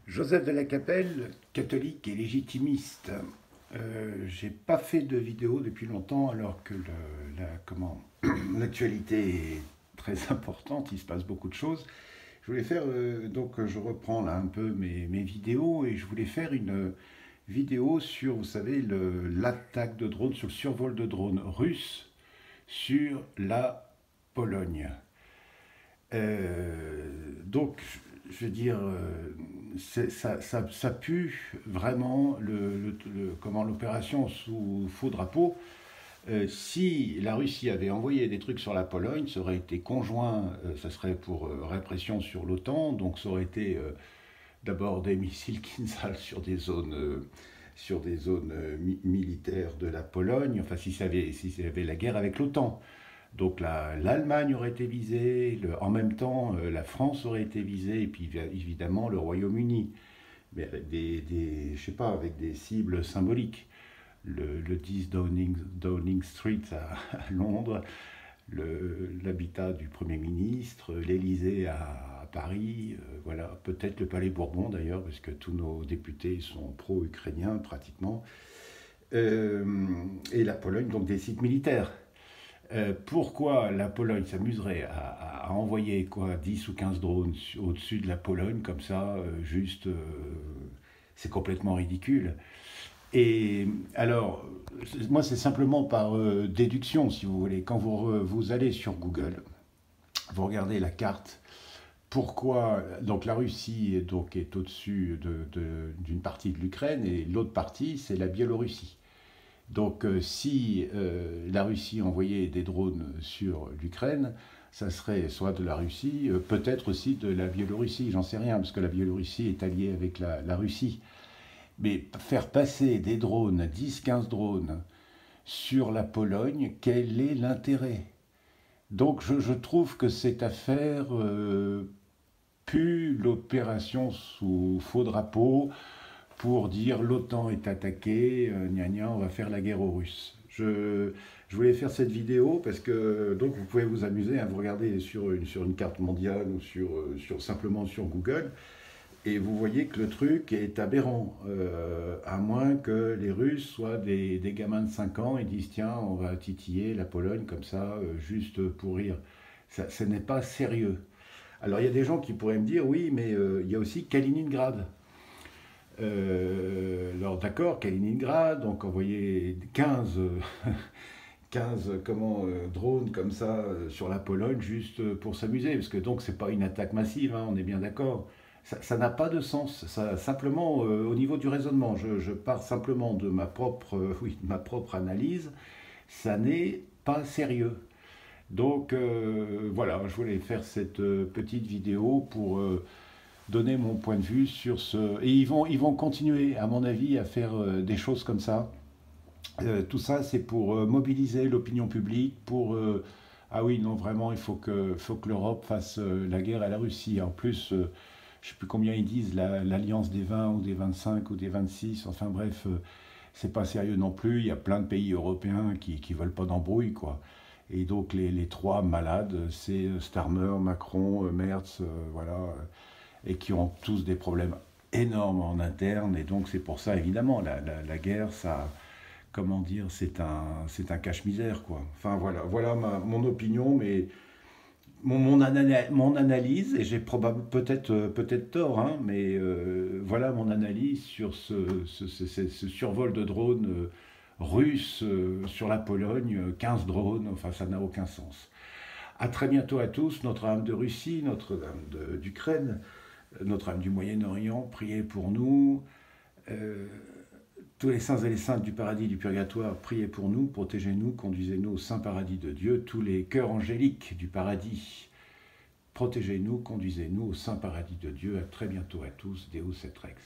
Joseph de la Capelle, catholique et légitimiste. J'ai pas fait de vidéo depuis longtemps alors que l'actualité est très importante, il se passe beaucoup de choses. Je voulais faire, donc je reprends là un peu mes vidéos et je voulais faire une vidéo sur, vous savez, l'attaque de drones, sur le survol de drones russes sur la Pologne. Donc, je veux dire, ça pue vraiment comment l'opération sous faux drapeau. Si la Russie avait envoyé des trucs sur la Pologne, ça aurait été conjoint, ça serait pour répression sur l'OTAN, donc ça aurait été d'abord des missiles Kinzhal sur des zones militaires de la Pologne, enfin si ça avait la guerre avec l'OTAN. Donc l'Allemagne aurait été visée, en même temps la France aurait été visée, et puis évidemment le Royaume-Uni, mais avec je sais pas, avec des cibles symboliques. Le 10 Downing Street à Londres, l'habitat du Premier ministre, l'Élysée à Paris, voilà, peut-être le Palais Bourbon d'ailleurs, parce que tous nos députés sont pro-ukrainiens pratiquement, et la Pologne, donc des sites militaires. Pourquoi la Pologne s'amuserait à envoyer quoi, 10 ou 15 drones au-dessus de la Pologne comme ça, c'est complètement ridicule. Et alors, moi c'est simplement par déduction si vous voulez. Quand vous allez sur Google, vous regardez la carte, pourquoi donc la Russie donc, est au-dessus d'une partie de l'Ukraine et l'autre partie c'est la Biélorussie. Donc si la Russie envoyait des drones sur l'Ukraine, ça serait soit de la Russie, peut-être aussi de la Biélorussie, j'en sais rien, parce que la Biélorussie est alliée avec la Russie. Mais faire passer des drones, 10-15 drones, sur la Pologne, quel est l'intérêt? Donc je trouve que cette affaire pue l'opération sous faux drapeau, pour dire l'OTAN est attaquée, gna gna, on va faire la guerre aux Russes. Je voulais faire cette vidéo parce que donc vous pouvez vous amuser à vous regarder sur une carte mondiale ou simplement sur Google et vous voyez que le truc est aberrant, à moins que les Russes soient des gamins de 5 ans et disent tiens on va titiller la Pologne comme ça juste pour rire. Ce n'est pas sérieux. Alors il y a des gens qui pourraient me dire oui mais il y a aussi Kaliningrad. Alors d'accord, Kaliningrad, donc envoyer 15 drones comme ça sur la Pologne juste pour s'amuser, parce que donc c'est pas une attaque massive, hein, on est bien d'accord. Ça n'a pas de sens, simplement au niveau du raisonnement, je pars simplement de de ma propre analyse, ça n'est pas sérieux. Donc voilà, je voulais faire cette petite vidéo pour donner mon point de vue sur ce... Et ils vont continuer, à mon avis, à faire des choses comme ça. Tout ça, c'est pour mobiliser l'opinion publique, pour... ah oui, non, vraiment, faut que l'Europe fasse la guerre à la Russie. En plus, je ne sais plus combien ils disent, l'alliance des 20 ou des 25 ou des 26, enfin bref, c'est pas sérieux non plus. Il y a plein de pays européens qui veulent pas d'embrouille, quoi. Et donc les trois malades, c'est Starmer, Macron, Merz, voilà, et qui ont tous des problèmes énormes en interne. Et donc c'est pour ça, évidemment, la guerre, ça, comment dire, c'est un cache-misère, quoi. Enfin voilà mon opinion, mais mon analyse, et j'ai peut-être tort, hein, mais voilà mon analyse sur ce survol de drones russes sur la Pologne, 15 drones, enfin ça n'a aucun sens. À très bientôt à tous, Notre-Dame de Russie, Notre-Dame d'Ukraine, Notre-Dame du Moyen-Orient, priez pour nous. Euh, tous les saints et les saintes du paradis et du purgatoire, priez pour nous, protégez-nous, conduisez-nous au saint paradis de Dieu. Tous les cœurs angéliques du paradis, protégez-nous, conduisez-nous au saint paradis de Dieu. À très bientôt à tous, Deus et Rex.